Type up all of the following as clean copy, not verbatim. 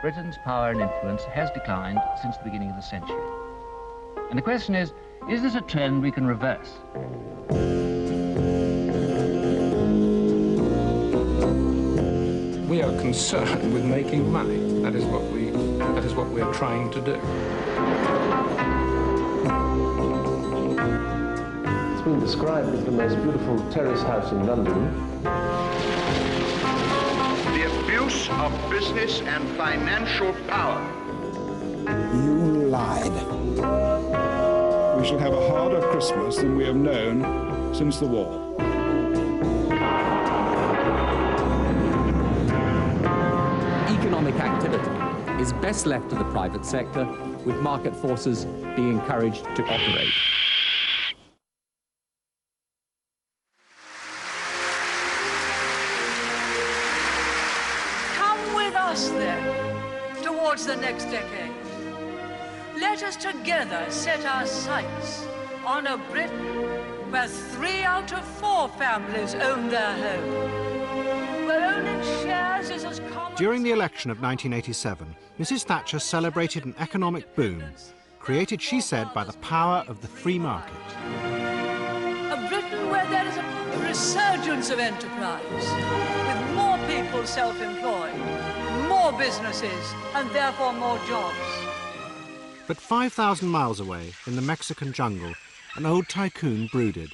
Britain's power and influence has declined since the beginning of the century. And the question is this a trend we can reverse? We are concerned with making money. That is what we're trying to do. It's been described as the most beautiful terrace house in London. The abuse of business and financial power. You lied. We shall have a harder Christmas than we have known since the war. Economic activity is best left to the private sector, with market forces being encouraged to operate. Come with us, then, towards the next decade. Let us together set our sights on a Britain where 3 out of 4 families own their home, where owning shares is as common... During the election of 1987, Mrs. Thatcher celebrated an economic boom, created, she said, by the power of the free market. A Britain where there is a resurgence of enterprise, with more people self-employed, more businesses, and therefore more jobs. But 5,000 miles away, in the Mexican jungle, an old tycoon brooded.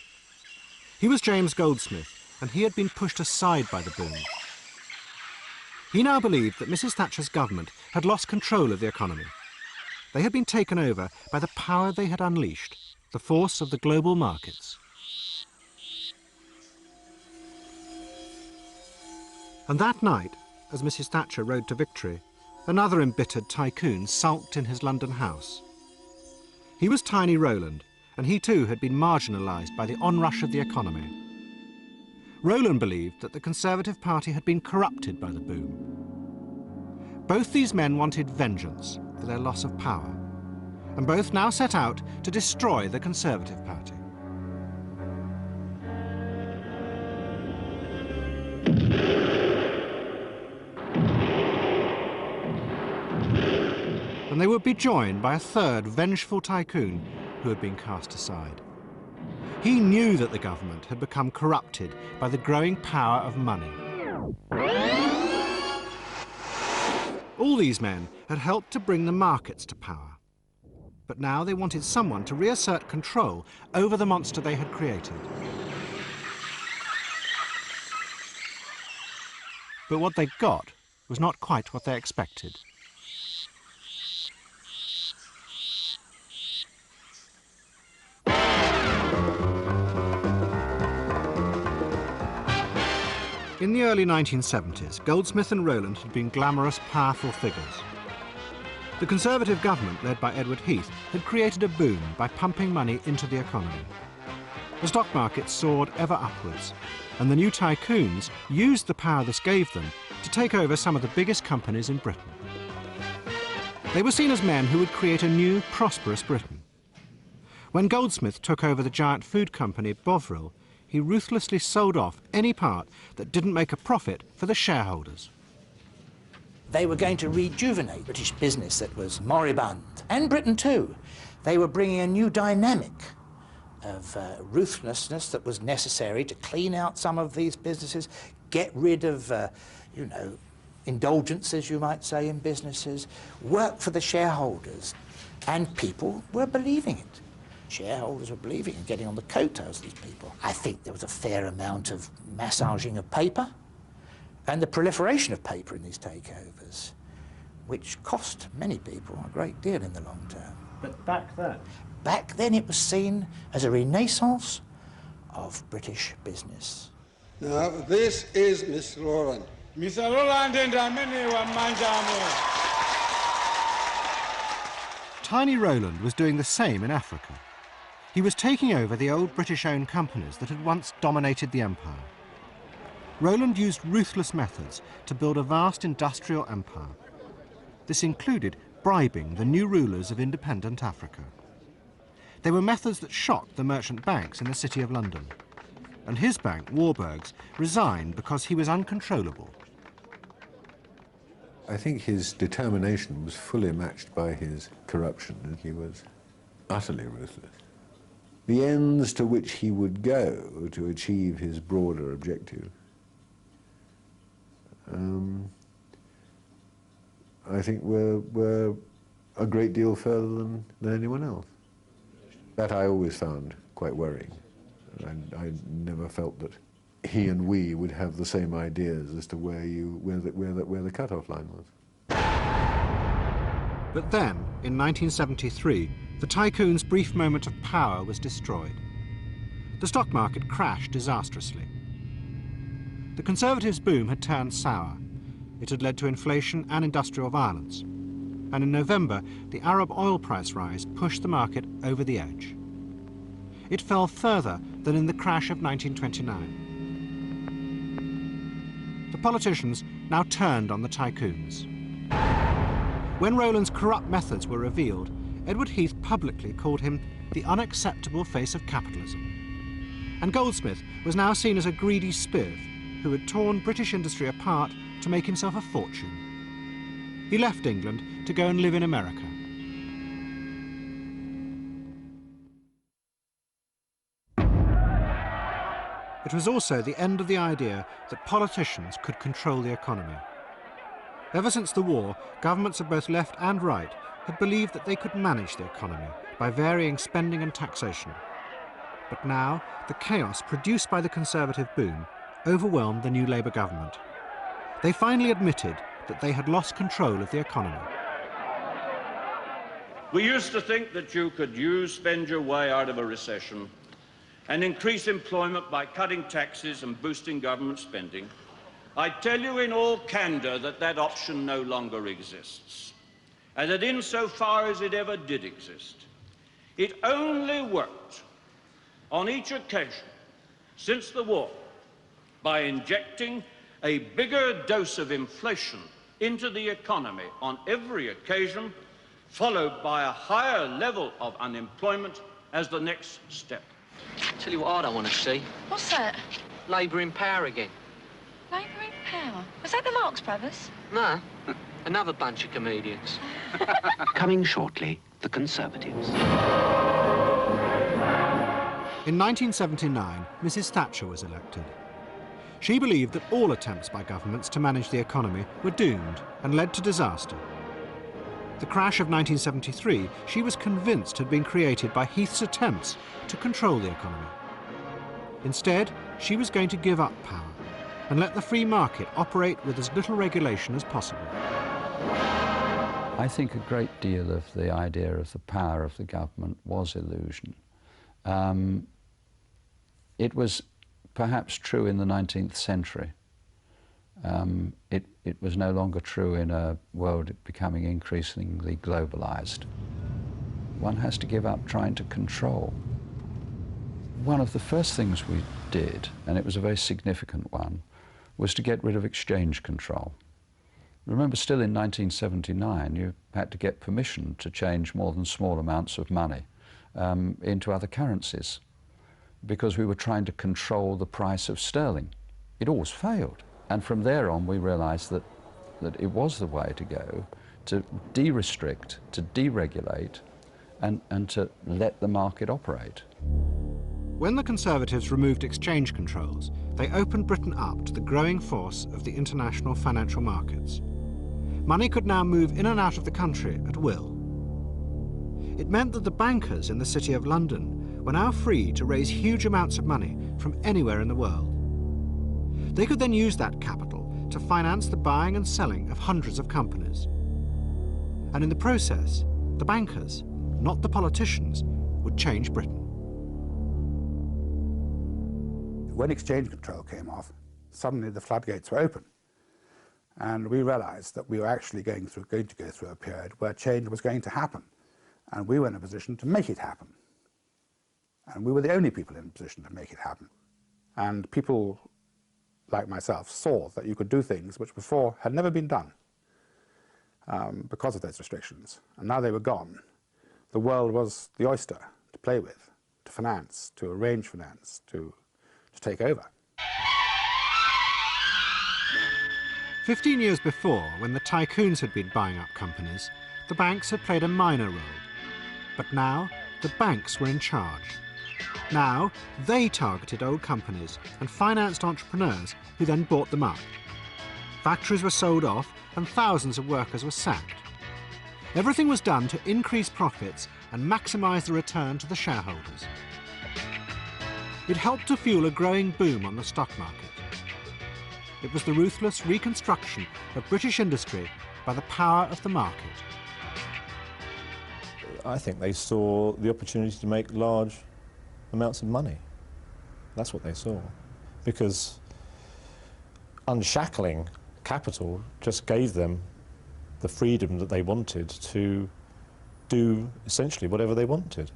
He was James Goldsmith, and he had been pushed aside by the boom. He now believed that Mrs. Thatcher's government had lost control of the economy. They had been taken over by the power they had unleashed, the force of the global markets. And that night, as Mrs. Thatcher rode to victory, another embittered tycoon sulked in his London house. He was Tiny Rowland, and he too had been marginalised by the onrush of the economy. Rowland believed that the Conservative Party had been corrupted by the boom. Both these men wanted vengeance for their loss of power, and both now set out to destroy the Conservative Party. And they would be joined by a third vengeful tycoon who had been cast aside. He knew that the government had become corrupted by the growing power of money. All these men had helped to bring the markets to power. But now they wanted someone to reassert control over the monster they had created. But what they got was not quite what they expected. In the early 1970s, Goldsmith and Rowland had been glamorous, powerful figures. The Conservative government, led by Edward Heath, had created a boom by pumping money into the economy. The stock market soared ever upwards, and the new tycoons used the power this gave them to take over some of the biggest companies in Britain. They were seen as men who would create a new, prosperous Britain. When Goldsmith took over the giant food company Bovril, he ruthlessly sold off any part that didn't make a profit for the shareholders. They were going to rejuvenate British business that was moribund, and Britain too. They were bringing a new dynamic of ruthlessness that was necessary to clean out some of these businesses, get rid of, you know, indulgences, you might say, in businesses, work for the shareholders, and people were believing it. Shareholders were believing and getting on the coattails of these people. I think there was a fair amount of massaging of paper and the proliferation of paper in these takeovers, which cost many people a great deal in the long term. But back then? Back then it was seen as a renaissance of British business. Now, this is Mr. Rowland. Mr. Rowland and Tiny Rowland was doing the same in Africa. He was taking over the old British-owned companies that had once dominated the empire. Rowland used ruthless methods to build a vast industrial empire. This included bribing the new rulers of independent Africa. They were methods that shocked the merchant banks in the City of London. And his bank, Warburg's, resigned because he was uncontrollable. I think his determination was fully matched by his corruption, and he was utterly ruthless. The ends to which he would go to achieve his broader objective, I think were a great deal further than anyone else. That I always found quite worrying. I never felt that he and we would have the same ideas as to where the cutoff line was. But then, in 1973, the tycoon's brief moment of power was destroyed. The stock market crashed disastrously. The Conservatives' boom had turned sour. It had led to inflation and industrial violence. And in November, the Arab oil price rise pushed the market over the edge. It fell further than in the crash of 1929. The politicians now turned on the tycoons. When Rowland's corrupt methods were revealed, Edward Heath publicly called him the unacceptable face of capitalism. And Goldsmith was now seen as a greedy spiv who had torn British industry apart to make himself a fortune. He left England to go and live in America. It was also the end of the idea that politicians could control the economy. Ever since the war, governments of both left and right had believed that they could manage the economy by varying spending and taxation. But now, the chaos produced by the Conservative boom overwhelmed the new Labour government. They finally admitted that they had lost control of the economy. We used to think that you could spend your way out of a recession and increase employment by cutting taxes and boosting government spending. I tell you in all candour that that option no longer exists, and that insofar as it ever did exist, it only worked on each occasion since the war by injecting a bigger dose of inflation into the economy on every occasion, followed by a higher level of unemployment as the next step. Tell you what I don't want to see. What's that? Labour in power again. Labour in power? Was that the Marx Brothers? No, another bunch of comedians. Coming shortly, the Conservatives. In 1979, Mrs. Thatcher was elected. She believed that all attempts by governments to manage the economy were doomed and led to disaster. The crash of 1973, she was convinced had been created by Heath's attempts to control the economy. Instead, she was going to give up power and let the free market operate with as little regulation as possible. I think a great deal of the idea of the power of the government was illusion. It was perhaps true in the 19th century. It was no longer true in a world becoming increasingly globalized. One has to give up trying to control. One of the first things we did, and it was a very significant one, was to get rid of exchange control. Remember, still in 1979, you had to get permission to change more than small amounts of money into other currencies, because we were trying to control the price of sterling. It always failed. And from there on, we realized that it was the way to go, to de-restrict, to deregulate, and to let the market operate. When the Conservatives removed exchange controls, they opened Britain up to the growing force of the international financial markets. Money could now move in and out of the country at will. It meant that the bankers in the City of London were now free to raise huge amounts of money from anywhere in the world. They could then use that capital to finance the buying and selling of hundreds of companies. And in the process, the bankers, not the politicians, would change Britain. When exchange control came off, suddenly the floodgates were open. And we realized that we were actually going to go through a period where change was going to happen. And we were in a position to make it happen. And we were the only people in a position to make it happen. And people like myself saw that you could do things which before had never been done because of those restrictions. And now they were gone. The world was the oyster to play with, to finance, to arrange finance, to take over. 15 years before, when the tycoons had been buying up companies, the banks had played a minor role. But now, the banks were in charge. Now, they targeted old companies and financed entrepreneurs who then bought them up. Factories were sold off and thousands of workers were sacked. Everything was done to increase profits and maximise the return to the shareholders. It helped to fuel a growing boom on the stock market. It was the ruthless reconstruction of British industry by the power of the market. I think they saw the opportunity to make large amounts of money. That's what they saw. Because unshackling capital just gave them the freedom that they wanted to do essentially whatever they wanted.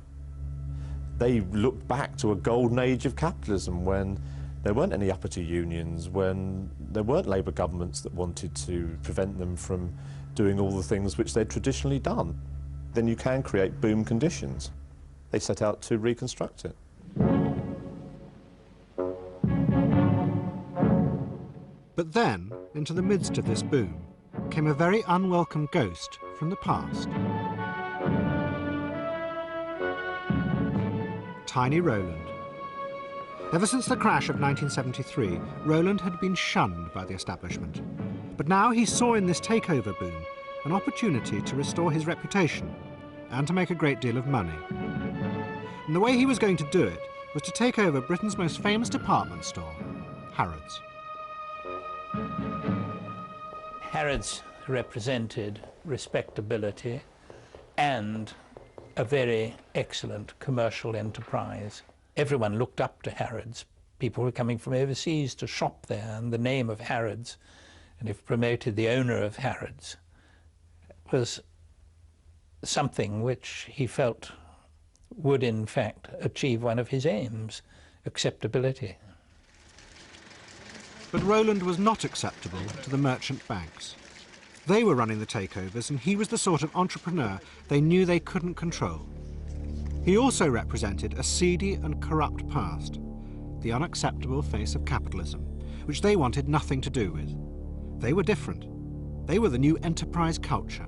They looked back to a golden age of capitalism when there weren't any uppity unions, when there weren't Labour governments that wanted to prevent them from doing all the things which they'd traditionally done. Then you can create boom conditions. They set out to reconstruct it. But then, into the midst of this boom, came a very unwelcome ghost from the past. Tiny Rowland. Ever since the crash of 1973, Rowland had been shunned by the establishment. But now he saw in this takeover boom an opportunity to restore his reputation and to make a great deal of money. And the way he was going to do it was to take over Britain's most famous department store, Harrods. Harrods represented respectability and a very excellent commercial enterprise. Everyone looked up to Harrods. People were coming from overseas to shop there, and the name of Harrods, and if promoted the owner of Harrods, was something which he felt would in fact achieve one of his aims, acceptability. But Rowland was not acceptable to the merchant banks. They were running the takeovers, and he was the sort of entrepreneur they knew they couldn't control. He also represented a seedy and corrupt past, the unacceptable face of capitalism, which they wanted nothing to do with. They were different. They were the new enterprise culture.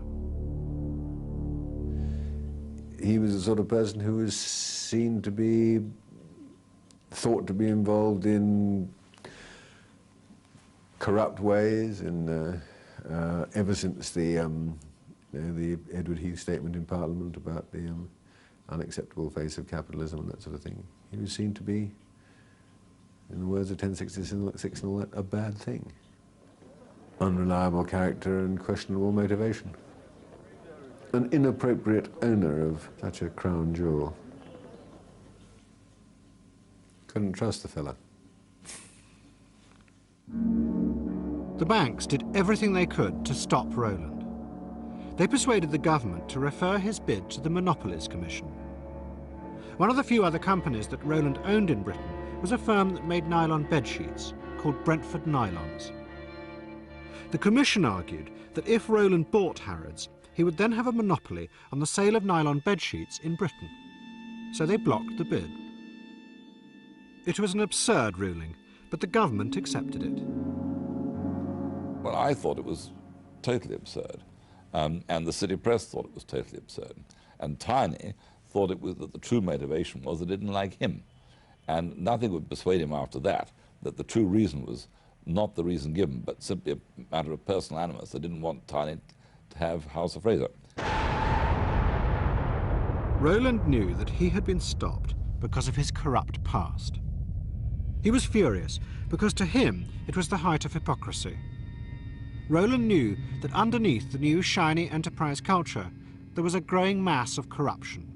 He was the sort of person who was seen to be, thought to be involved in corrupt ways, and ever since the Edward Heath statement in Parliament about the unacceptable face of capitalism and that sort of thing, he was seen to be, in the words of 1066 and all that, a bad thing. Unreliable character and questionable motivation. An inappropriate owner of such a crown jewel. Couldn't trust the fella. The banks did everything they could to stop Rowland. They persuaded the government to refer his bid to the Monopolies Commission. One of the few other companies that Rowland owned in Britain was a firm that made nylon bedsheets called Brentford Nylons. The Commission argued that if Rowland bought Harrods, he would then have a monopoly on the sale of nylon bedsheets in Britain. So they blocked the bid. It was an absurd ruling, but the government accepted it. Well, I thought it was totally absurd, and the city press thought it was totally absurd. And Tiny thought it was that the true motivation was they didn't like him. And nothing would persuade him after that the true reason was not the reason given, but simply a matter of personal animus. They didn't want Tiny to have House of Fraser. Rowland knew that he had been stopped because of his corrupt past. He was furious because to him it was the height of hypocrisy. Rowland knew that underneath the new shiny enterprise culture there was a growing mass of corruption.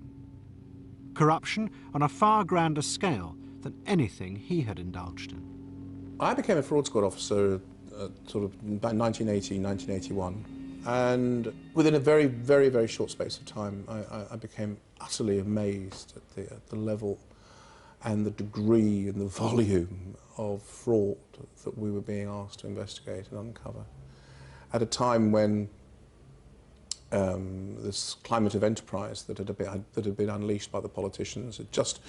Corruption on a far grander scale than anything he had indulged in. I became a fraud squad officer sort of about 1980, 1981. And within a very, very, very short space of time, I became utterly amazed at the level and the degree and the volume of fraud that we were being asked to investigate and uncover. At a time when this climate of enterprise that had been unleashed by the politicians had just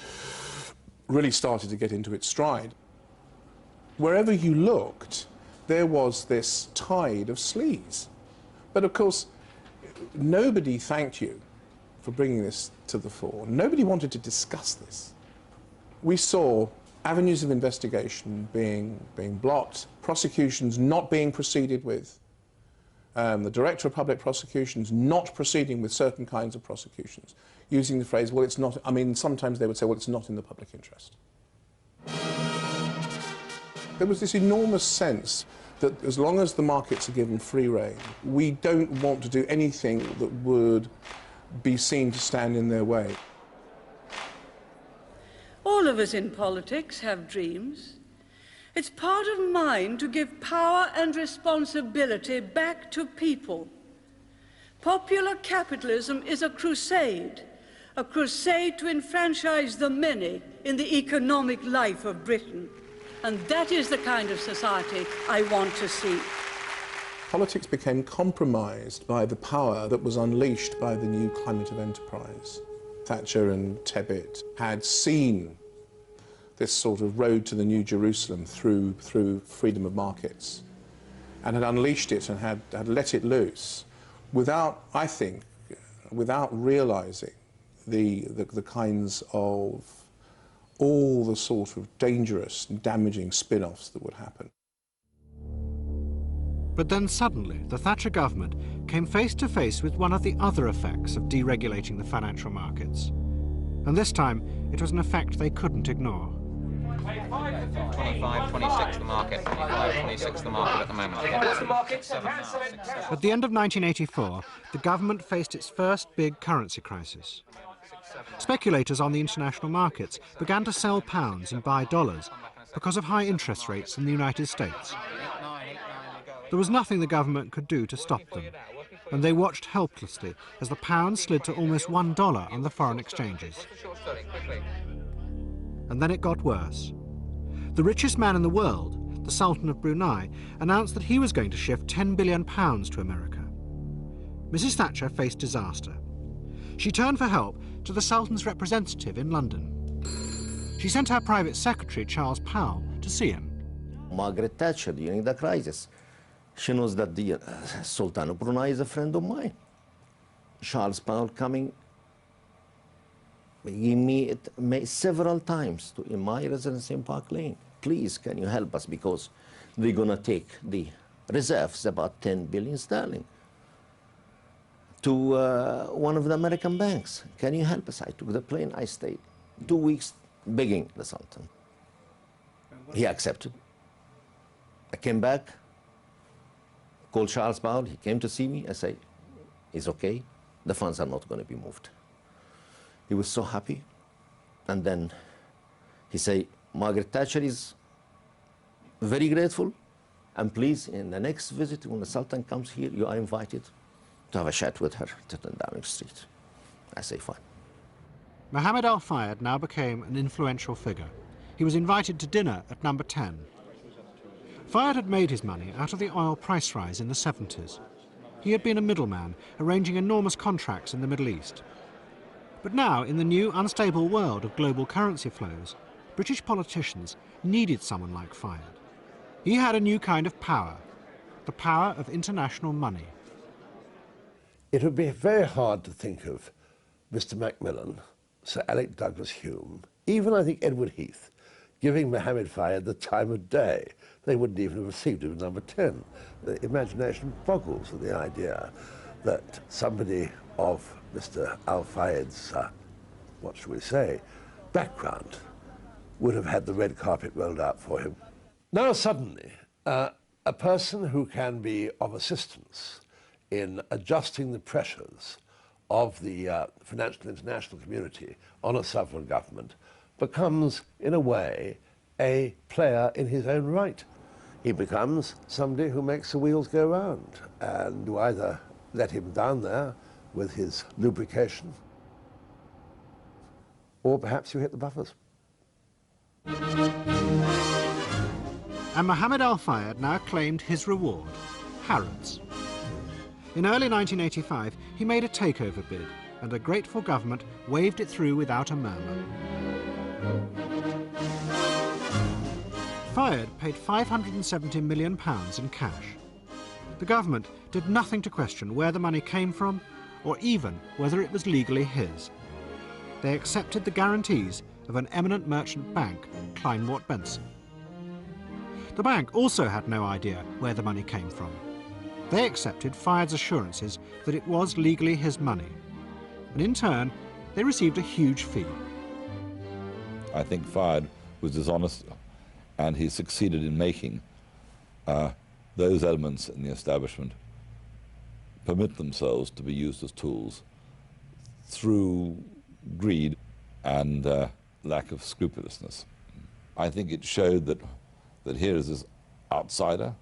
really started to get into its stride. Wherever you looked, there was this tide of sleaze. But of course, nobody thanked you for bringing this to the fore. Nobody wanted to discuss this. We saw avenues of investigation being blocked, prosecutions not being proceeded with, the Director of Public Prosecutions not proceeding with certain kinds of prosecutions, using the phrase, well, it's not, I mean, sometimes they would say, well, it's not in the public interest. There was this enormous sense that as long as the markets are given free rein, we don't want to do anything that would be seen to stand in their way. All of us in politics have dreams. It's part of mine to give power and responsibility back to people. Popular capitalism is a crusade to enfranchise the many in the economic life of Britain. And that is the kind of society I want to see. Politics became compromised by the power that was unleashed by the new climate of enterprise. Thatcher and Tebbit had seen this sort of road to the New Jerusalem through freedom of markets and had unleashed it and had let it loose without, I think, without realising the kinds of all the sort of dangerous and damaging spin-offs that would happen. But then suddenly, the Thatcher government came face to face with one of the other effects of deregulating the financial markets. And this time, it was an effect they couldn't ignore. 25, 26 the market, 25, 26 the market at the moment. At the end of 1984, the government faced its first big currency crisis. Speculators on the international markets began to sell pounds and buy dollars because of high interest rates in the United States. There was nothing the government could do to stop them, and they watched helplessly as the pound slid to almost $1 on the foreign exchanges. And then it got worse. The richest man in the world, the Sultan of Brunei, announced that he was going to shift £10 billion to America. Mrs. Thatcher faced disaster. She turned for help to the Sultan's representative in London. She sent her private secretary, Charles Powell, to see him. Margaret Thatcher, during the crisis, she knows that the Sultan of Brunei is a friend of mine. Charles Powell coming, he met several times in my residence in Park Lane. Please, can you help us, because they're going to take the reserves, about 10 billion sterling, to one of the American banks. Can you help us? I took the plane, I stayed 2 weeks begging the Sultan. He accepted. I came back, called Charles Powell, he came to see me. I said, it's okay, the funds are not going to be moved. He was so happy. And then he said, Margaret Thatcher is very grateful, and please, in the next visit, when the Sultan comes here, you are invited to have a chat with her to Downing Street. I say, fine. Mohammed Al-Fayed now became an influential figure. He was invited to dinner at number 10. Fayed had made his money out of the oil price rise in the 70s. He had been a middleman, arranging enormous contracts in the Middle East. But now, in the new, unstable world of global currency flows, British politicians needed someone like Fayed. He had a new kind of power, the power of international money. It would be very hard to think of Mr. Macmillan, Sir Alec Douglas Hume, even I think Edward Heath, giving Mohammed Fayed the time of day. They wouldn't even have received him at number 10. The imagination boggles at the idea that somebody of Mr. Al-Fayed's, what shall we say, background would have had the red carpet rolled out for him. Now suddenly, a person who can be of assistance in adjusting the pressures of the financial international community on a sovereign government becomes, in a way, a player in his own right. He becomes somebody who makes the wheels go round, and you either let him down there with his lubrication, or perhaps you hit the buffers. And Mohammed Al-Fayed now claimed his reward, Harrods. In early 1985, he made a takeover bid, and a grateful government waved it through without a murmur. Fayed paid £570 million in cash. The government did nothing to question where the money came from or even whether it was legally his. They accepted the guarantees of an eminent merchant bank, Kleinwort Benson. The bank also had no idea where the money came from. They accepted Fayed's assurances that it was legally his money, and in turn, they received a huge fee. I think Fayed was dishonest, and he succeeded in making those elements in the establishment permit themselves to be used as tools through greed and lack of scrupulousness. I think it showed that here is this outsider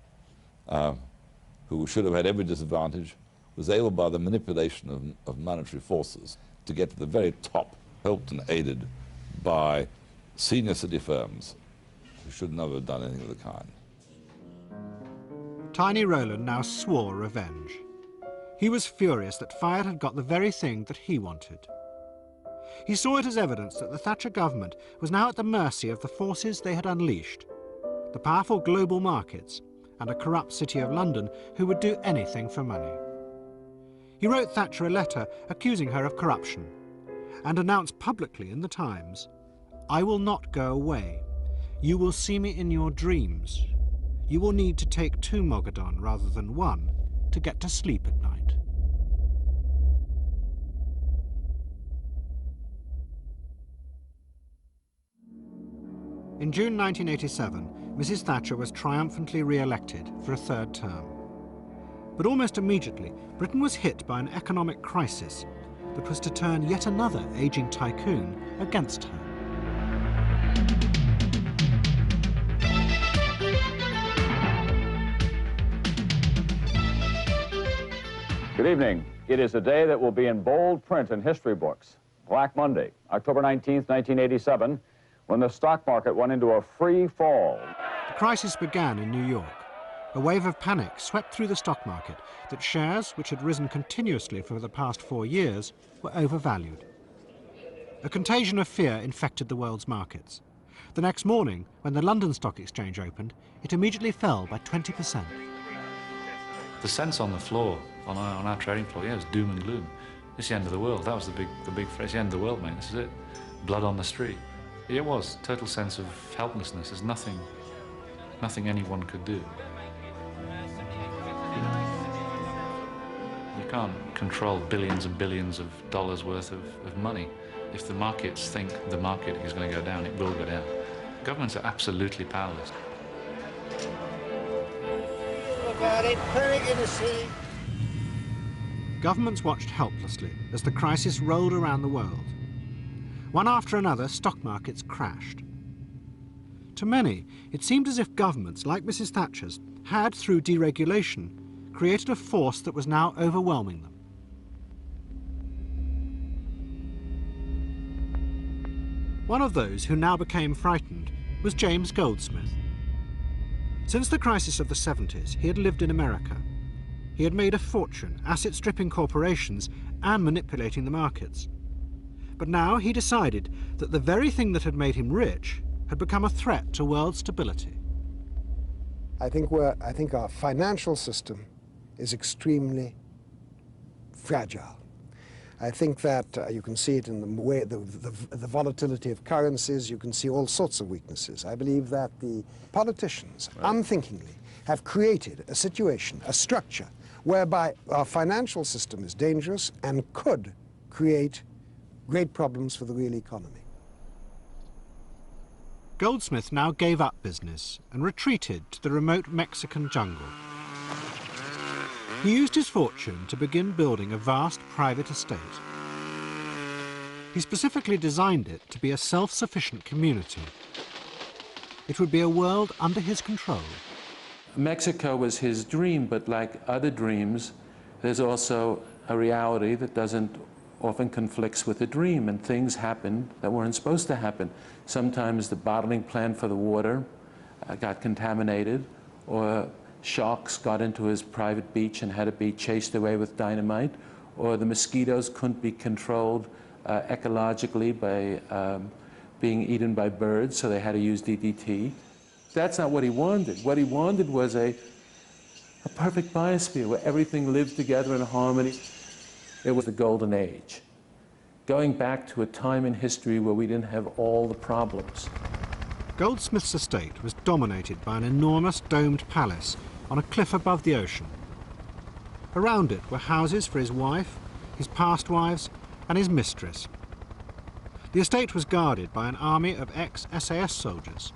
who should have had every disadvantage, was able by the manipulation of monetary forces to get to the very top, helped and aided by senior city firms who should never have done anything of the kind. Tiny Rowland now swore revenge. He was furious that Fayed had got the very thing that he wanted. He saw it as evidence that the Thatcher government was now at the mercy of the forces they had unleashed, the powerful global markets and a corrupt city of London who would do anything for money. He wrote Thatcher a letter accusing her of corruption and announced publicly in the Times, "I will not go away. You will see me in your dreams. You will need to take 2 Mogadon rather than 1 to get to sleep at night." In June 1987, Mrs. Thatcher was triumphantly re-elected for a 3rd term. But almost immediately, Britain was hit by an economic crisis that was to turn yet another ageing tycoon against her. Good evening. It is a day that will be in bold print in history books. Black Monday, October 19th, 1987, when the stock market went into a free fall. The crisis began in New York. A wave of panic swept through the stock market that shares, which had risen continuously for the past 4 years, were overvalued. A contagion of fear infected the world's markets. The next morning, when the London Stock Exchange opened, it immediately fell by 20%. The sense on the floor, on our trading floor, yeah, it was doom and gloom. It's the end of the world. That was the big phrase, the end of the world, mate, this is it. Blood on the street. It was, total sense of helplessness. There's nothing anyone could do. You can't control billions and billions of dollars worth of money. If the markets think the market is going to go down, it will go down. Governments are absolutely powerless. Governments watched helplessly as the crisis rolled around the world. One after another, stock markets crashed. To many, it seemed as if governments, like Mrs. Thatcher's, had, through deregulation, created a force that was now overwhelming them. One of those who now became frightened was James Goldsmith. Since the crisis of the 70s, he had lived in America. He had made a fortune, asset-stripping corporations and manipulating the markets. But now he decided that the very thing that had made him rich had become a threat to world stability. I think our financial system is extremely fragile. I think that you can see it in the way the volatility of currencies. You can see all sorts of weaknesses. I believe that the politicians, unthinkingly, have created a situation, a structure, whereby our financial system is dangerous and could create great problems for the real economy. Goldsmith now gave up business and retreated to the remote Mexican jungle. He used his fortune to begin building a vast private estate. He specifically designed it to be a self-sufficient community. It would be a world under his control. Mexico was his dream, but like other dreams, there's also a reality that often conflicts with a dream, and things happened that weren't supposed to happen. Sometimes the bottling plant for the water got contaminated, or sharks got into his private beach and had to be chased away with dynamite, or the mosquitoes couldn't be controlled ecologically by being eaten by birds, so they had to use DDT. That's not what he wanted. What he wanted was a perfect biosphere where everything lived together in harmony. It was the golden age, going back to a time in history where we didn't have all the problems. Goldsmith's estate was dominated by an enormous domed palace on a cliff above the ocean. Around it were houses for his wife, his past wives, and his mistress. The estate was guarded by an army of ex-SAS soldiers.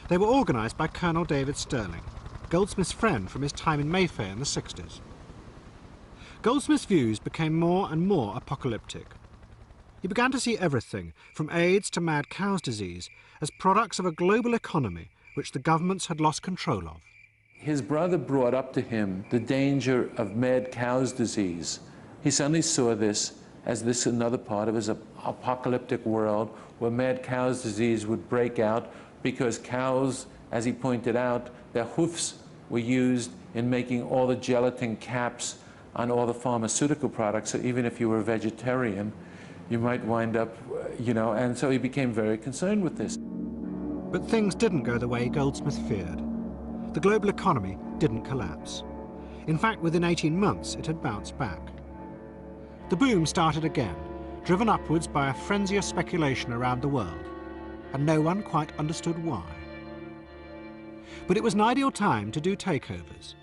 They were organised by Colonel David Stirling, Goldsmith's friend from his time in Mayfair in the 60s. Goldsmith's views became more and more apocalyptic. He began to see everything, from AIDS to mad cow's disease, as products of a global economy which the governments had lost control of. His brother brought up to him the danger of mad cow's disease. He suddenly saw this as another part of his apocalyptic world where mad cow's disease would break out because cows, as he pointed out, their hoofs were used in making all the gelatin caps on all the pharmaceutical products. So even if you were a vegetarian, you might wind up, and so he became very concerned with this. But things didn't go the way Goldsmith feared. The global economy didn't collapse. In fact, within 18 months, it had bounced back. The boom started again, driven upwards by a frenzy of speculation around the world, and no one quite understood why. But it was an ideal time to do takeovers,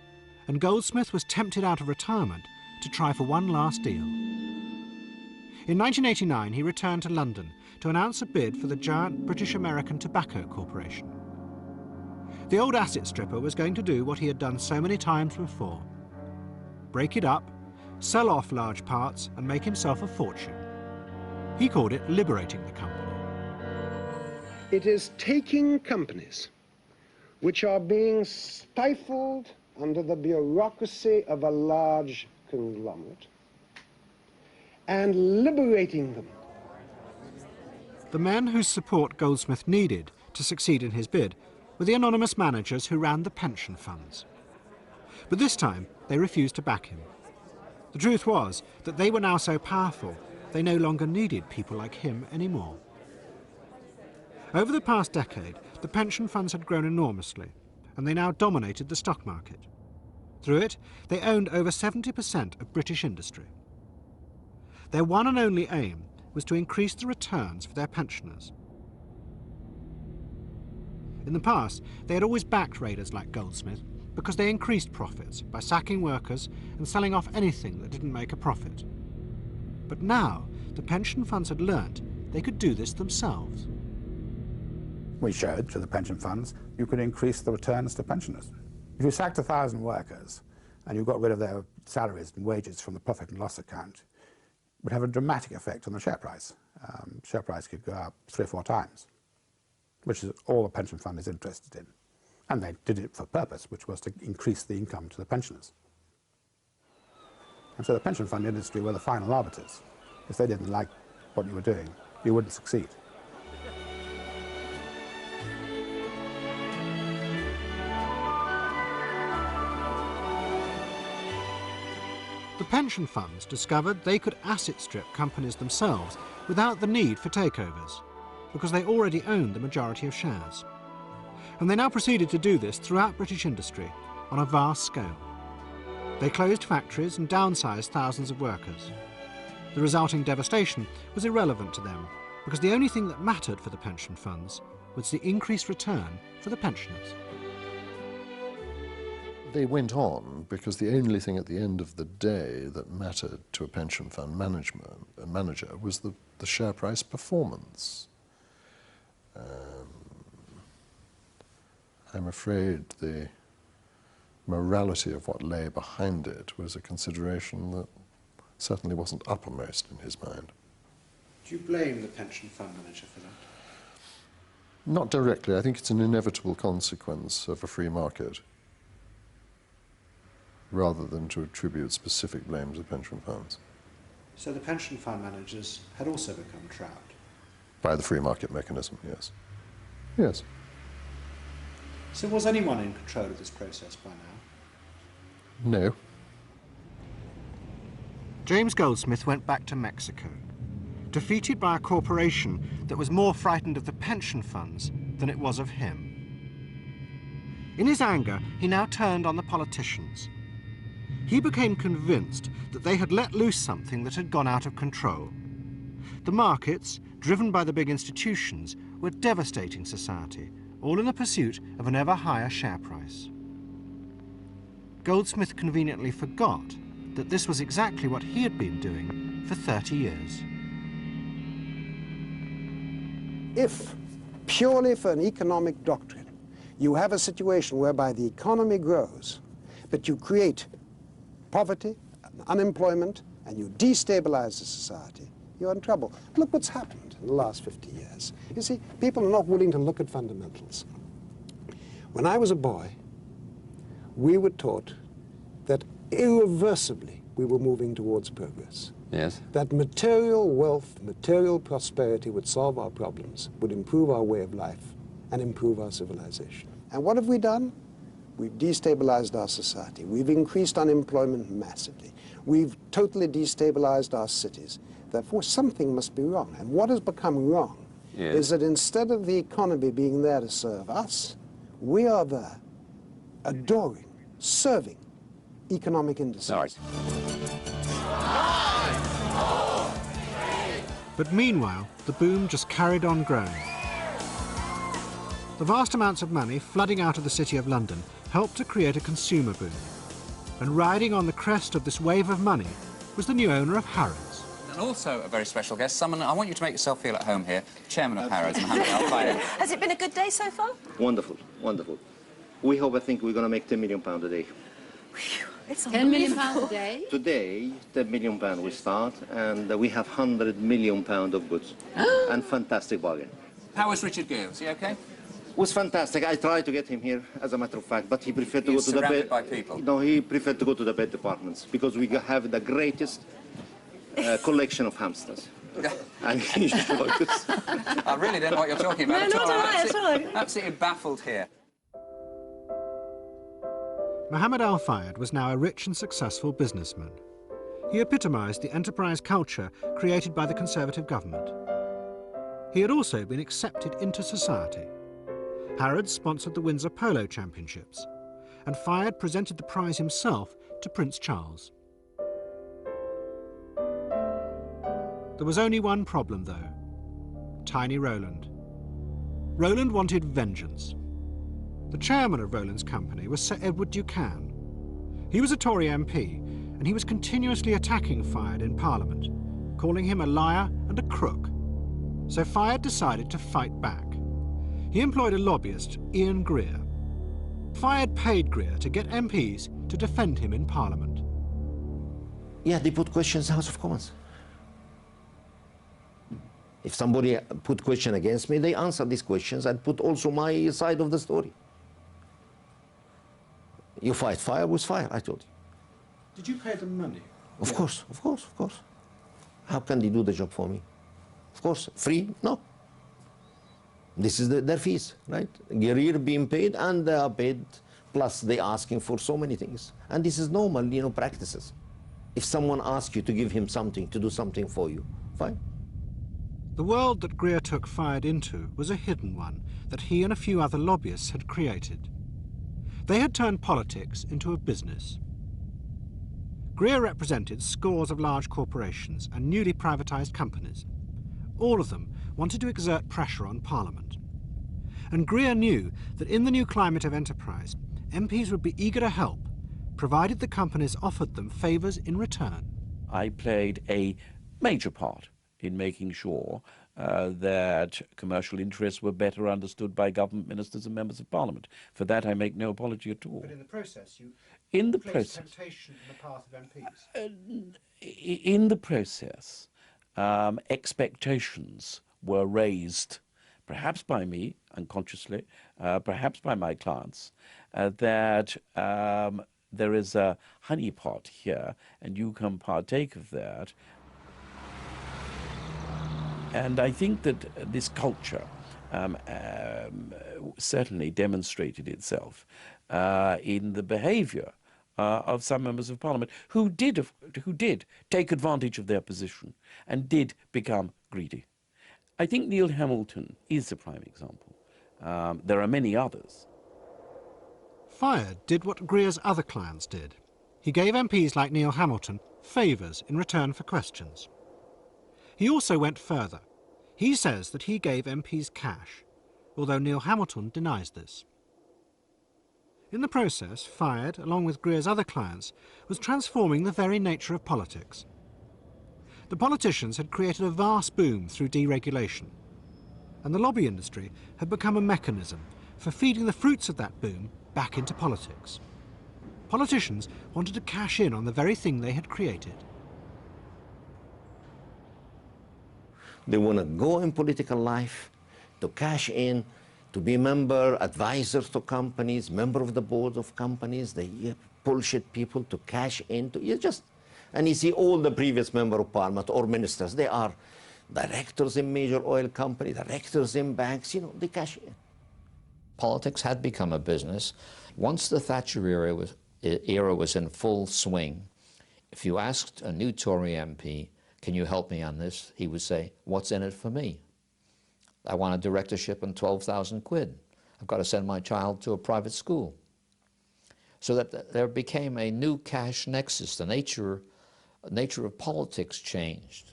and Goldsmith was tempted out of retirement to try for one last deal. In 1989, he returned to London to announce a bid for the giant British-American Tobacco Corporation. The old asset stripper was going to do what he had done so many times before: break it up, sell off large parts, and make himself a fortune. He called it liberating the company. It is taking companies which are being stifled under the bureaucracy of a large conglomerate and liberating them. The men whose support Goldsmith needed to succeed in his bid were the anonymous managers who ran the pension funds. But this time, they refused to back him. The truth was that they were now so powerful, they no longer needed people like him anymore. Over the past decade, the pension funds had grown enormously, and they now dominated the stock market. Through it, they owned over 70% of British industry. Their one and only aim was to increase the returns for their pensioners. In the past, they had always backed raiders like Goldsmith because they increased profits by sacking workers and selling off anything that didn't make a profit. But now, the pension funds had learnt they could do this themselves. We showed to the pension funds you could increase the returns to pensioners. If you sacked 1,000 workers and you got rid of their salaries and wages from the profit and loss account, it would have a dramatic effect on the share price. Share price could go up 3 or 4 times, which is all the pension fund is interested in. And they did it for purpose, which was to increase the income to the pensioners. And so the pension fund industry were the final arbiters. If they didn't like what you were doing, you wouldn't succeed. The pension funds discovered they could asset strip companies themselves without the need for takeovers, because they already owned the majority of shares. And they now proceeded to do this throughout British industry on a vast scale. They closed factories and downsized thousands of workers. The resulting devastation was irrelevant to them, because the only thing that mattered for the pension funds was the increased return for the pensioners. They went on because the only thing at the end of the day that mattered to a pension fund manager was the share price performance. I'm afraid the morality of what lay behind it was a consideration that certainly wasn't uppermost in his mind. Do you blame the pension fund manager for that? Not directly. I think it's an inevitable consequence of a free market, rather than to attribute specific blame to pension funds. So the pension fund managers had also become trapped? By the free market mechanism, yes. Yes. So was anyone in control of this process by now? No. James Goldsmith went back to Mexico, defeated by a corporation that was more frightened of the pension funds than it was of him. In his anger, he now turned on the politicians. He became convinced that they had let loose something that had gone out of control. The markets, driven by the big institutions, were devastating society, all in the pursuit of an ever higher share price. Goldsmith conveniently forgot that this was exactly what he had been doing for 30 years. If, purely for an economic doctrine, you have a situation whereby the economy grows, but you create poverty, unemployment, and you destabilize the society, you're in trouble. Look what's happened in the last 50 years. You see, people are not willing to look at fundamentals. When I was a boy, we were taught that irreversibly we were moving towards progress. Yes. That material wealth, material prosperity would solve our problems, would improve our way of life, and improve our civilization. And what have we done? We've destabilized our society. We've increased unemployment massively. We've totally destabilized our cities. Therefore, something must be wrong. And what has become wrong is that instead of the economy being there to serve us, we are there adoring, serving economic industries. All right. But meanwhile, the boom just carried on growing. The vast amounts of money flooding out of the City of London helped to create a consumer boom. And riding on the crest of this wave of money was the new owner of Harrods. And also a very special guest, someone I want you to make yourself feel at home here, Chairman of Harrods, Mohammed Al-Fayed. Has it been a good day so far? Wonderful, wonderful. We hope, I think we're going to make £10 million a day. It's £10 million a day? Today, £10 million we start, and we have £100 million of goods. And fantastic bargain. How was Richard Gere? Was he okay? Was fantastic. I tried to get him here, as a matter of fact, but he preferred to go to the surrounded bed. by people? No, he preferred to go to the bed departments because we have the greatest collection of hamsters. And he enjoyed this. I really don't know what you're talking about. No, not I'm at all. absolutely baffled here. Mohammed Al-Fayed was now a rich and successful businessman. He epitomised the enterprise culture created by the Conservative government. He had also been accepted into society. Harrods sponsored the Windsor Polo Championships, and Fayed presented the prize himself to Prince Charles. There was only one problem, though: Tiny Rowland. Rowland wanted vengeance. The chairman of Rowland's company was Sir Edward Buchan. He was a Tory MP, and he was continuously attacking Fayed in Parliament, calling him a liar and a crook. So Fayed decided to fight back. He employed a lobbyist, Ian Greer. Fayed paid Greer to get MPs to defend him in Parliament. Yeah, they put questions in the House of Commons. If somebody put question against me, they answer these questions and put also my side of the story. You fight fire with fire, I told you. Did you pay them money? Of course, of course, of course. How can they do the job for me? Of course, free? No. This is their fees, right? Greer being paid, and they are paid, plus they asking for so many things. And this is normal, you know, practices. If someone asks you to give him something, to do something for you, fine. The world that Greer took Fayed into was a hidden one that he and a few other lobbyists had created. They had turned politics into a business. Greer represented scores of large corporations and newly privatised companies. All of them wanted to exert pressure on Parliament. And Greer knew that in the new climate of enterprise, MPs would be eager to help, provided the companies offered them favours in return. I played a major part in making sure that commercial interests were better understood by government ministers and members of Parliament. For that, I make no apology at all. But in the process, you placed temptation in the path of MPs. In the process, expectations were raised, perhaps by me, unconsciously, perhaps by my clients, that there is a honeypot here, and you can partake of that. And I think that this culture certainly demonstrated itself in the behaviour of some members of Parliament who did take advantage of their position and did become greedy. I think Neil Hamilton is a prime example. There are many others. Fayed did what Greer's other clients did. He gave MPs like Neil Hamilton favours in return for questions. He also went further. He says that he gave MPs cash, although Neil Hamilton denies this. In the process, Fayed, along with Greer's other clients, was transforming the very nature of politics. The politicians had created a vast boom through deregulation, and the lobby industry had become a mechanism for feeding the fruits of that boom back into politics. Politicians wanted to cash in on the very thing they had created. They want to go in political life, to cash in, to be member, advisors to companies, member of the board of companies. They bullshit people to cash in. And you see all the previous member of parliament or ministers, they are directors in major oil companies, directors in banks, they cash in. Politics had become a business. Once the Thatcher era was in full swing, if you asked a new Tory MP, can you help me on this? He would say, what's in it for me? I want a directorship and 12,000 quid. I've got to send my child to a private school. So that there became a new cash nexus. The nature of politics changed.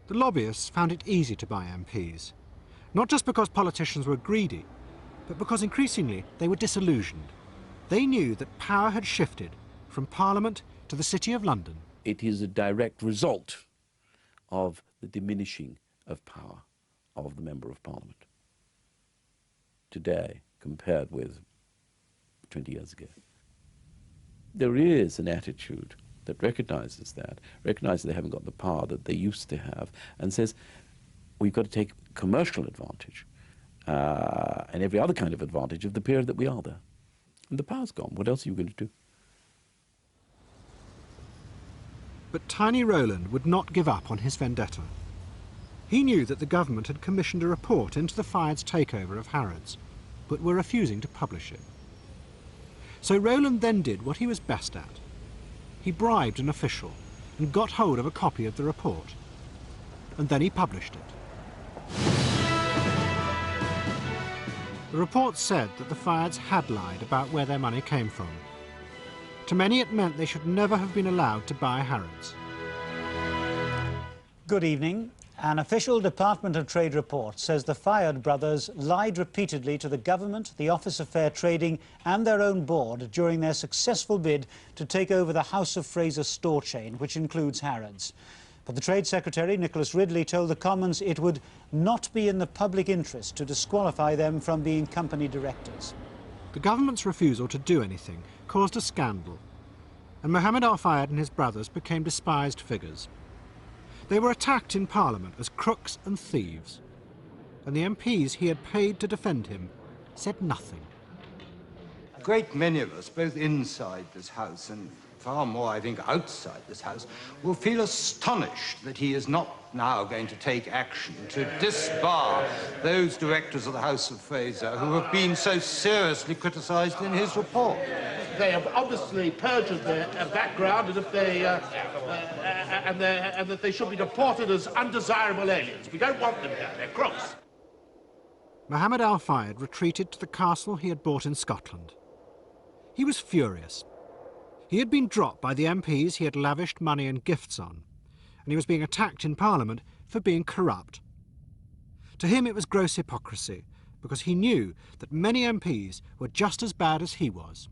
The lobbyists found it easy to buy MPs, not just because politicians were greedy, but because increasingly they were disillusioned. They knew that power had shifted from Parliament to the City of London. It is a direct result of the diminishing of power of the Member of Parliament today compared with 20 years ago. There is an attitude that recognises they haven't got the power that they used to have, and says, we've got to take commercial advantage and every other kind of advantage of the period that we are there. And the power's gone. What else are you going to do? But Tiny Rowland would not give up on his vendetta. He knew that the government had commissioned a report into the Fayed's takeover of Harrods, but were refusing to publish it. So Rowland then did what he was best at. He bribed an official and got hold of a copy of the report. And then he published it. The report said that the Fayeds had lied about where their money came from. To many it meant they should never have been allowed to buy Harrods. Good evening. An official Department of Trade report says the Fayed brothers lied repeatedly to the government, the Office of Fair Trading and their own board during their successful bid to take over the House of Fraser store chain, which includes Harrods. But the Trade Secretary, Nicholas Ridley, told the Commons it would not be in the public interest to disqualify them from being company directors. The government's refusal to do anything caused a scandal, and Mohammed Al-Fayed and his brothers became despised figures. They were attacked in Parliament as crooks and thieves, and the MPs he had paid to defend him said nothing. A great many of us, both inside this House and far more, I think, outside this House, will feel astonished that he is not now going to take action to disbar those directors of the House of Fraser who have been so seriously criticised in his report. They have obviously perjured their background, and if they and that they should be deported as undesirable aliens. We don't want them here. They're crooks. Mohammed Al-Fayed retreated to the castle he had bought in Scotland. He was furious. He had been dropped by the MPs he had lavished money and gifts on, and he was being attacked in Parliament for being corrupt. To him it was gross hypocrisy, because he knew that many MPs were just as bad as he was.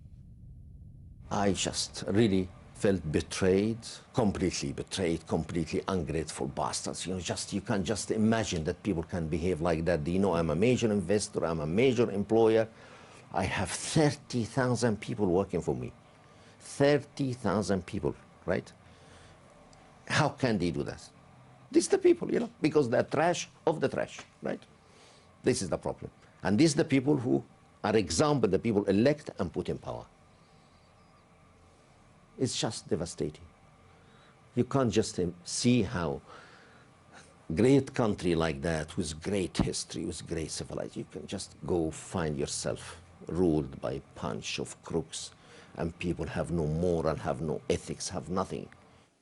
I just really felt betrayed, completely ungrateful bastards. You can just imagine that people can behave like that. I'm a major investor, I'm a major employer. I have 30,000 people working for me. 30,000 people, right? How can they do that? These are the people, because they're trash of the trash, right? This is the problem. And these are the people who are example, the people elect and put in power. It's just devastating. You can't just see how great country like that, with great history, with great civilization, you can just go find yourself ruled by a bunch of crooks, and people have no moral, have no ethics, have nothing.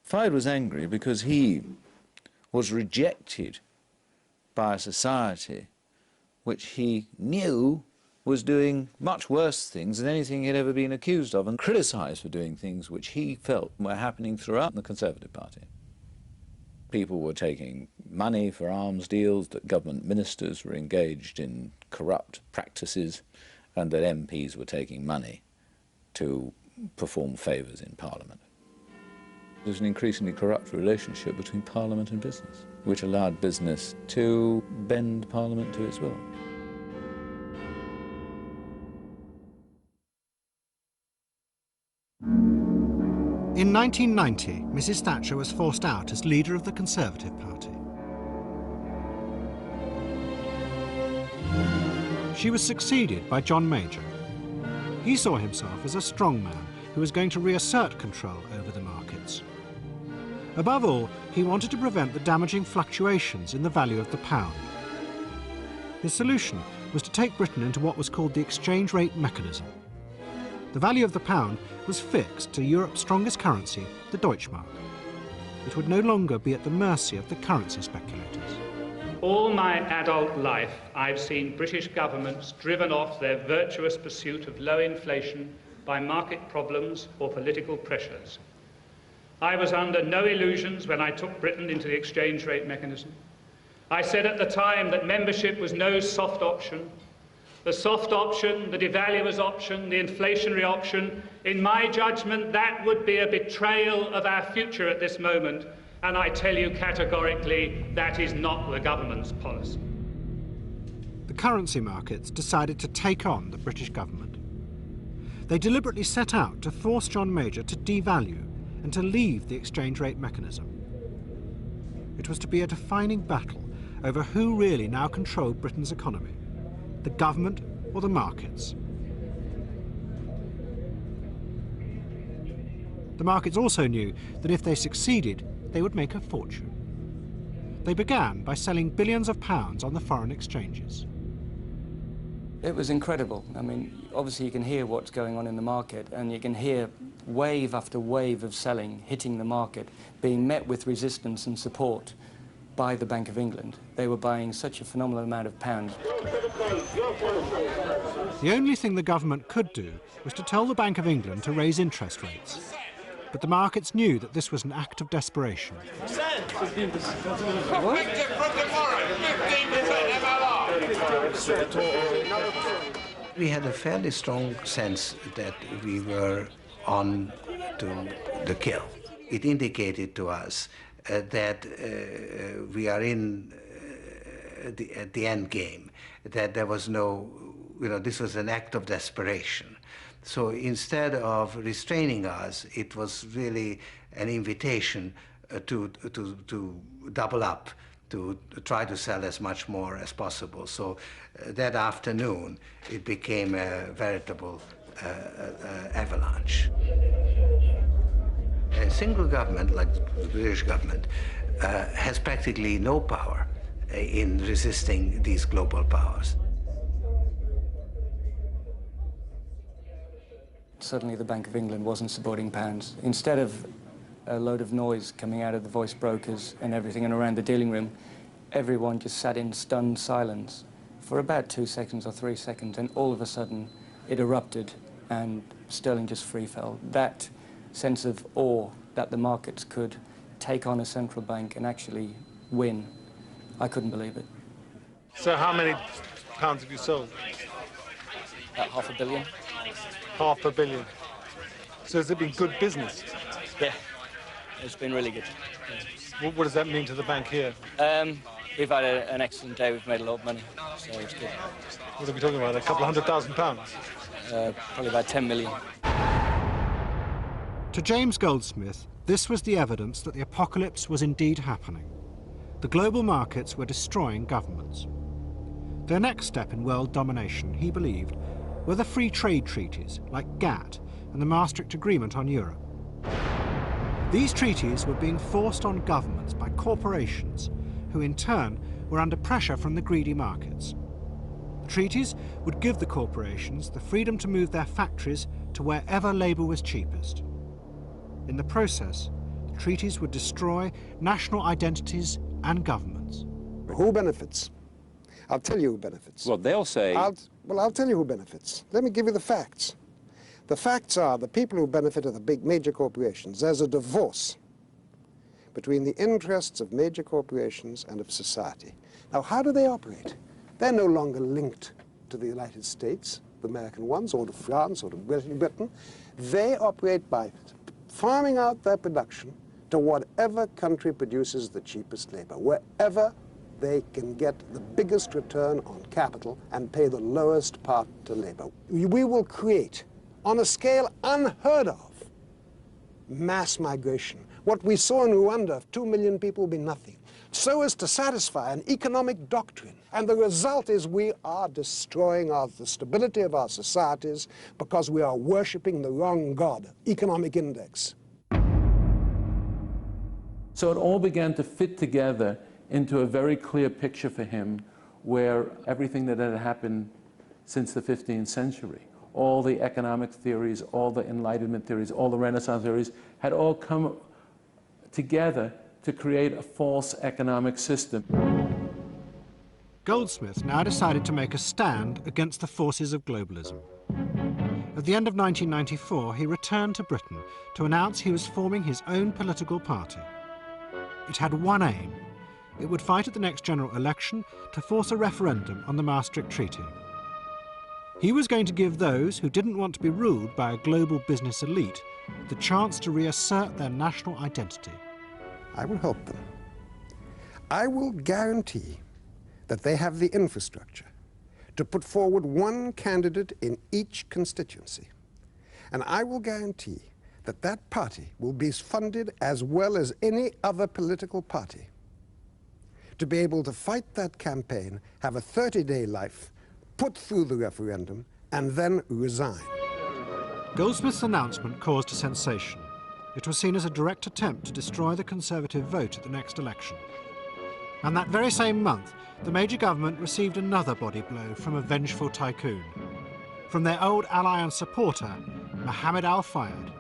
Fayed was angry because he was rejected by a society which he knew was doing much worse things than anything he'd ever been accused of, and criticised for doing things which he felt were happening throughout the Conservative Party. People were taking money for arms deals, that government ministers were engaged in corrupt practices, and that MPs were taking money to perform favours in Parliament. There's an increasingly corrupt relationship between Parliament and business, which allowed business to bend Parliament to its will. In 1990, Mrs. Thatcher was forced out as leader of the Conservative Party. She was succeeded by John Major. He saw himself as a strong man who was going to reassert control over the markets. Above all, he wanted to prevent the damaging fluctuations in the value of the pound. His solution was to take Britain into what was called the exchange rate mechanism. The value of the pound was fixed to Europe's strongest currency, the Deutschmark. It would no longer be at the mercy of the currency speculators. All my adult life, I've seen British governments driven off their virtuous pursuit of low inflation by market problems or political pressures. I was under no illusions when I took Britain into the exchange rate mechanism. I said at the time that membership was no soft option. The soft option, the devaluer's option, the inflationary option, in my judgment, that would be a betrayal of our future at this moment, and I tell you categorically, that is not the government's policy. The currency markets decided to take on the British government. They deliberately set out to force John Major to devalue and to leave the exchange rate mechanism. It was to be a defining battle over who really now controlled Britain's economy, the government or the markets. The markets also knew that if they succeeded, they would make a fortune. They began by selling billions of pounds on the foreign exchanges. It was incredible. I mean, obviously you can hear what's going on in the market, and you can hear wave after wave of selling hitting the market, being met with resistance and support by the Bank of England. They were buying such a phenomenal amount of pounds. The only thing the government could do was to tell the Bank of England to raise interest rates. But the markets knew that this was an act of desperation. We had a fairly strong sense that we were on to the kill. It indicated to us that we are in at the end game, that there was no, this was an act of desperation. So instead of restraining us, it was really an invitation to double up, to try to sell as much more as possible. So that afternoon, it became a veritable avalanche. A single government, like the British government, has practically no power in resisting these global powers. Suddenly the Bank of England wasn't supporting pounds. Instead of a load of noise coming out of the voice brokers and everything and around the dealing room, everyone just sat in stunned silence for about 2 seconds or 3 seconds, and all of a sudden it erupted and sterling just free fell. That sense of awe that the markets could take on a central bank and actually win, I couldn't believe it. So how many pounds have you sold? About $500 million. $500 million. So has it been good business? Yeah, it's been really good. What does that mean to the bank here? We've had an excellent day. We've made a lot of money, so it's good. What are we talking about, a couple £100,000? Probably about 10 million. To James Goldsmith, this was the evidence that the apocalypse was indeed happening. The global markets were destroying governments. Their next step in world domination, he believed, were the free trade treaties like GATT and the Maastricht Agreement on Europe. These treaties were being forced on governments by corporations who in turn were under pressure from the greedy markets. The treaties would give the corporations the freedom to move their factories to wherever labour was cheapest. In the process, the treaties would destroy national identities and governments. Who benefits? I'll tell you who benefits. Well, they'll say Well, I'll tell you who benefits. Let me give you the facts. The facts are the people who benefit are the big major corporations. There's a divorce between the interests of major corporations and of society. Now, how do they operate? They're no longer linked to the United States, the American ones, or to France, or to Britain. They operate by farming out their production to whatever country produces the cheapest labor, wherever they can get the biggest return on capital and pay the lowest part to labor. We will create, on a scale unheard of, mass migration. What we saw in Rwanda of 2 million people will be nothing, so as to satisfy an economic doctrine. And the result is we are destroying the stability of our societies because we are worshipping the wrong God, economic index. So it all began to fit together into a very clear picture for him where everything that had happened since the 15th century, all the economic theories, all the Enlightenment theories, all the Renaissance theories, had all come together to create a false economic system. Goldsmith now decided to make a stand against the forces of globalism. At the end of 1994, he returned to Britain to announce he was forming his own political party. It had one aim. It would fight at the next general election to force a referendum on the Maastricht Treaty. He was going to give those who didn't want to be ruled by a global business elite the chance to reassert their national identity. I will help them. I will guarantee that they have the infrastructure to put forward one candidate in each constituency. And I will guarantee that that party will be funded as well as any other political party to be able to fight that campaign, have a 30-day life, put through the referendum, and then resign. Goldsmith's announcement caused a sensation. It was seen as a direct attempt to destroy the Conservative vote at the next election. And that very same month, the major government received another body blow from a vengeful tycoon. From their old ally and supporter, Mohammed Al-Fayed.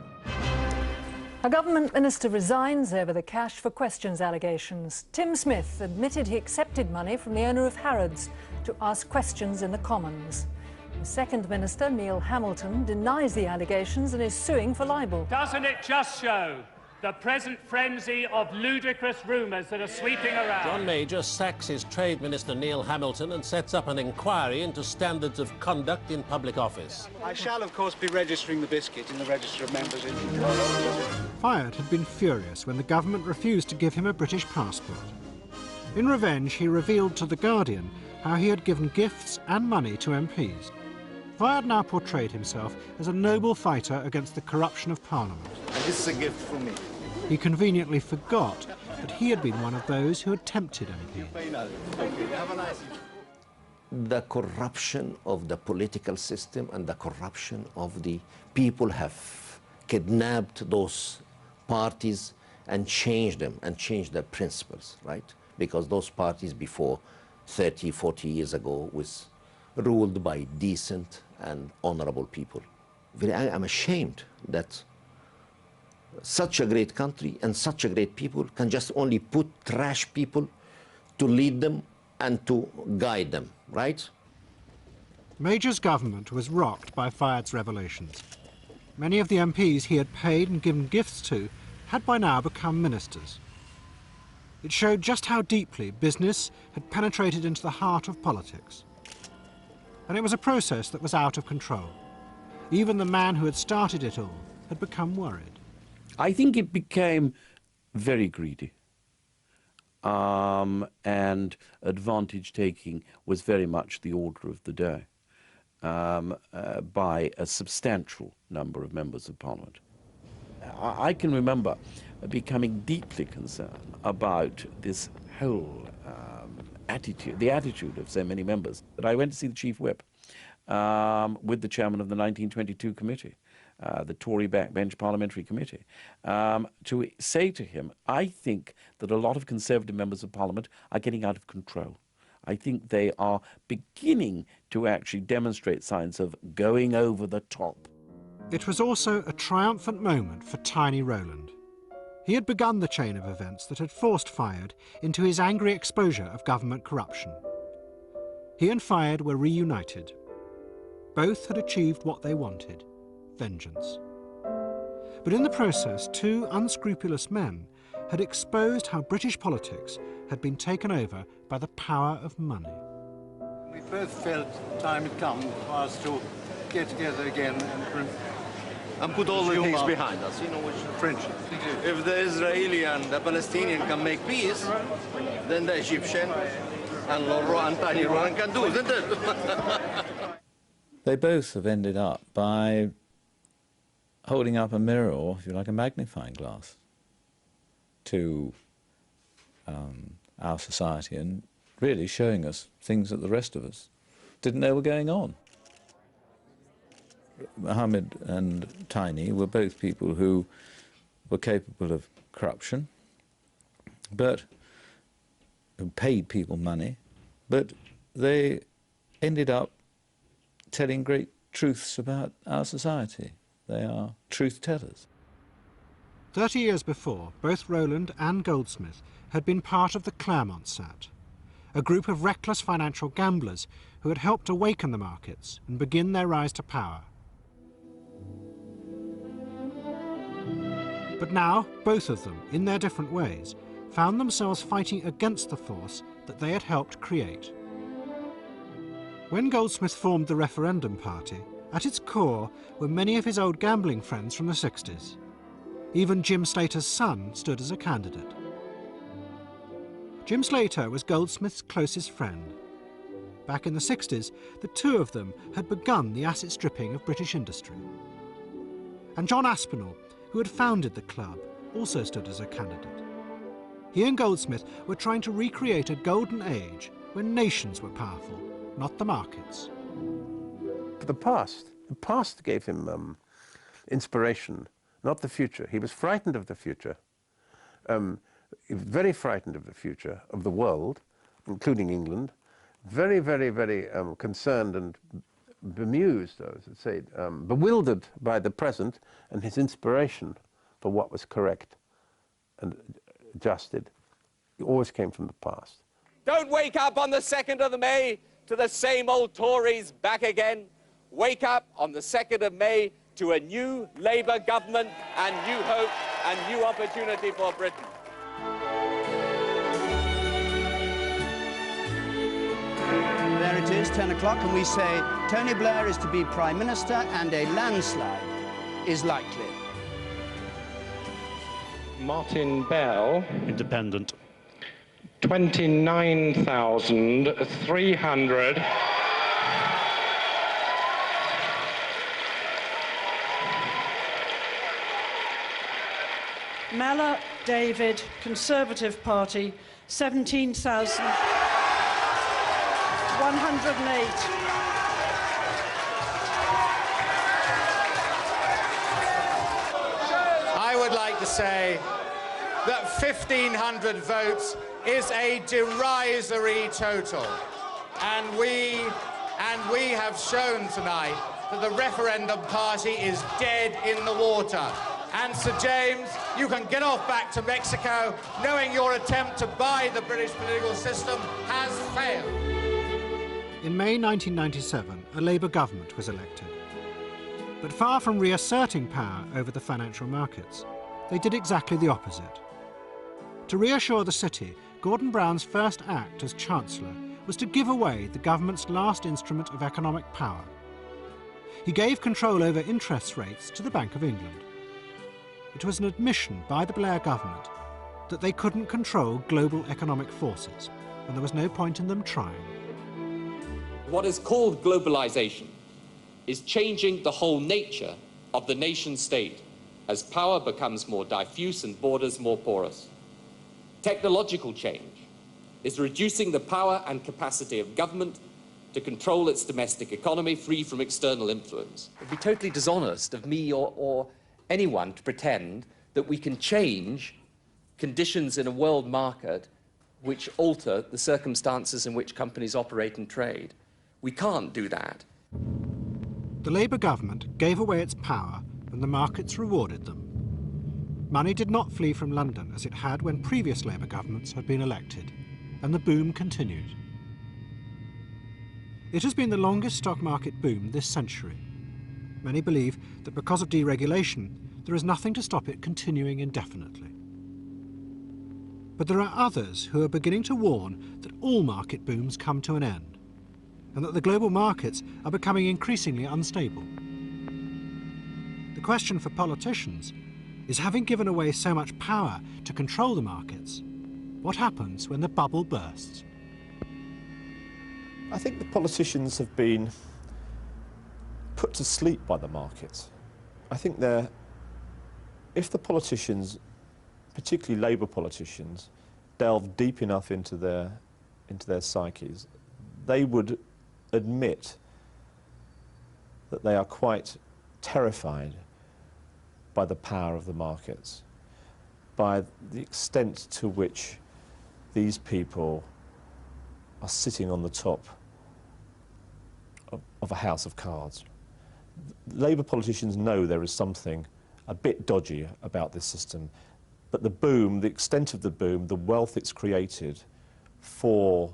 A government minister resigns over the cash for questions allegations. Tim Smith admitted he accepted money from the owner of Harrods to ask questions in the Commons. The second minister, Neil Hamilton, denies the allegations and is suing for libel. Doesn't it just show the present frenzy of ludicrous rumours that are sweeping around? John Major sacks his Trade Minister Neil Hamilton and sets up an inquiry into standards of conduct in public office. I shall, of course, be registering the biscuit in the Register of Members. Fayed had been furious when the government refused to give him a British passport. In revenge, he revealed to The Guardian how he had given gifts and money to MPs. Fayed now portrayed himself as a noble fighter against the corruption of Parliament. And this is a gift from me. He conveniently forgot that he had been one of those who had tempted MPs. The corruption of the political system and the corruption of the people have kidnapped those parties and changed them and changed their principles, right? Because those parties before 30, 40 years ago was ruled by decent and honorable people. I'm ashamed that such a great country and such a great people can just only put trash people to lead them and to guide them, right? Major's government was rocked by Fayed's revelations. Many of the MPs he had paid and given gifts to had by now become ministers. It showed just how deeply business had penetrated into the heart of politics. And it was a process that was out of control. Even the man who had started it all had become worried. I think it became very greedy. And advantage-taking was very much the order of the day by a substantial number of members of Parliament. I can remember becoming deeply concerned about this whole attitude, the attitude of so many members, that I went to see the Chief Whip with the chairman of the 1922 committee, the Tory backbench parliamentary committee, to say to him, I think that a lot of Conservative members of Parliament are getting out of control. I think they are beginning to actually demonstrate signs of going over the top. It was also a triumphant moment for Tiny Rowland. He had begun the chain of events that had forced Fayed into his angry exposure of government corruption. He and Fayed were reunited. Both had achieved what they wanted, vengeance. But in the process, two unscrupulous men had exposed how British politics had been taken over by the power of money. We both felt time had come for us to get together again and put all the things behind us, you know, which friendship. If the Israeli and the Palestinian can make peace, then the Egyptian and Loro and Tiny Rowan can do, isn't it? They both have ended up by holding up a mirror, or if you like, a magnifying glass to our society and really showing us things that the rest of us didn't know were going on. Mohammed and Tiny were both people who were capable of corruption, but who paid people money, but they ended up telling great truths about our society. They are truth tellers. 30 years before, both Rowland and Goldsmith had been part of the Claremont Set, a group of reckless financial gamblers who had helped awaken the markets and begin their rise to power. But now, both of them, in their different ways, found themselves fighting against the force that they had helped create. When Goldsmith formed the Referendum Party, at its core were many of his old gambling friends from the 60s. Even Jim Slater's son stood as a candidate. Jim Slater was Goldsmith's closest friend. Back in the 60s, the two of them had begun the asset stripping of British industry. And John Aspinall, who had founded the club, also stood as a candidate. He and Goldsmith were trying to recreate a golden age when nations were powerful, not the markets. The past gave him inspiration, not the future. He was frightened of the future, very frightened of the future of the world, including England, very, very, very concerned and bemused, I would say, bewildered by the present, and his inspiration for what was correct and adjusted always came from the past. Don't wake up on the 2nd of May to the same old Tories back again. Wake up on the 2nd of May to a new Labour government and new hope and new opportunity for Britain. There it is, 10 o'clock, and we say Tony Blair is to be Prime Minister and a landslide is likely. Martin Bell. Independent. 29,300. Mellor, David, Conservative Party, 17,108. I would like to say that 1,500 votes is a derisory total. And we have shown tonight that the Referendum Party is dead in the water. And Sir James, you can get off back to Mexico knowing your attempt to buy the British political system has failed. In May 1997, a Labour government was elected. But far from reasserting power over the financial markets, they did exactly the opposite. To reassure the city, Gordon Brown's first act as Chancellor was to give away the government's last instrument of economic power. He gave control over interest rates to the Bank of England. It was an admission by the Blair government that they couldn't control global economic forces, and there was no point in them trying. What is called globalization is changing the whole nature of the nation state as power becomes more diffuse and borders more porous. Technological change is reducing the power and capacity of government to control its domestic economy free from external influence. It would be totally dishonest of me or anyone to pretend that we can change conditions in a world market which alter the circumstances in which companies operate and trade. We can't do that. The Labour government gave away its power and the markets rewarded them. Money did not flee from London as it had when previous Labour governments had been elected, and the boom continued. It has been the longest stock market boom this century. Many believe that because of deregulation, there is nothing to stop it continuing indefinitely. But there are others who are beginning to warn that all market booms come to an end, and that the global markets are becoming increasingly unstable. The question for politicians is, having given away so much power to control the markets, what happens when the bubble bursts? I think the politicians have been put to sleep by the markets. I think if the politicians, particularly Labour politicians, delve deep enough into their psyches, they would admit that they are quite terrified by the power of the markets, by the extent to which these people are sitting on the top of a house of cards. Labour politicians know there is something a bit dodgy about this system, but the boom, the extent of the boom, the wealth it's created for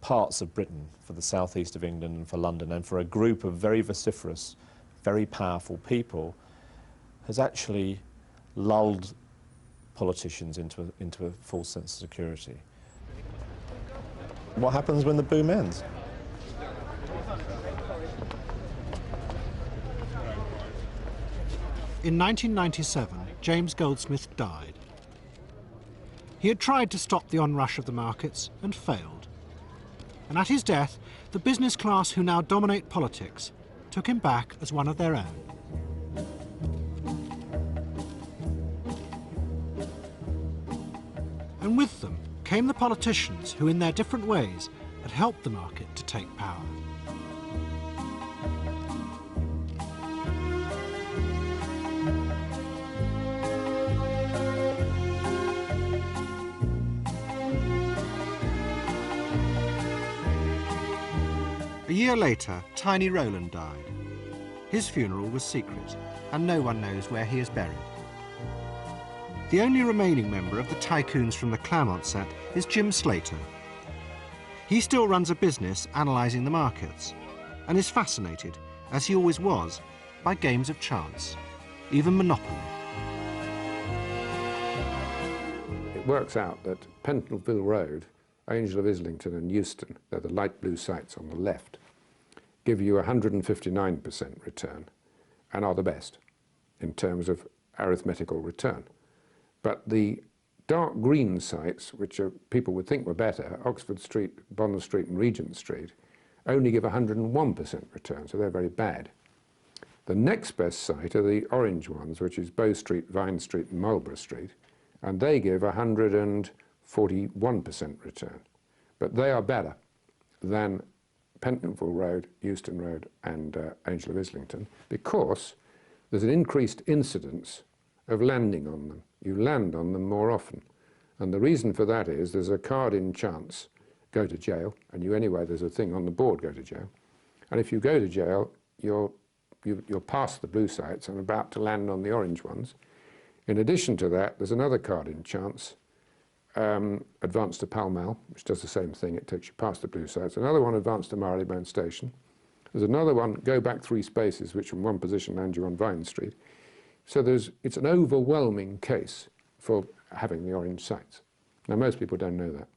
parts of Britain, for the southeast of England and for London, and for a group of very vociferous, very powerful people, has actually lulled politicians into a false sense of security. What happens when the boom ends? In 1997, James Goldsmith died. He had tried to stop the onrush of the markets and failed. And at his death, the business class who now dominate politics took him back as one of their own. And with them came the politicians who, in their different ways, had helped the market to take power. A year later, Tiny Rowland died. His funeral was secret, and no one knows where he is buried. The only remaining member of the tycoons from the Claremont set is Jim Slater. He still runs a business analysing the markets, and is fascinated, as he always was, by games of chance, even Monopoly. It works out that Pentonville Road, Angel of Islington and Euston, they're the light blue sites on the left, give you 159% return and are the best in terms of arithmetical return. But the dark green sites, which people would think were better, Oxford Street, Bond Street and Regent Street, only give 101% return, so they're very bad. The next best site are the orange ones, which is Bow Street, Vine Street and Marlborough Street, and they give 141% return. But they are better than Pentonville Road, Euston Road and Angel of Islington, because there's an increased incidence of landing on them. You land on them more often. And the reason for that is there's a card in chance, go to jail, and there's a thing on the board, go to jail. And if you go to jail, you're past the blue sites and about to land on the orange ones. In addition to that, there's another card in chance, advance to Pall Mall, which does the same thing, it takes you past the blue sites. Another one, advance to Marylebone Station. There's another one, go back 3 spaces, which from one position lands you on Vine Street. So it's an overwhelming case for having the orange sites. Now, most people don't know that.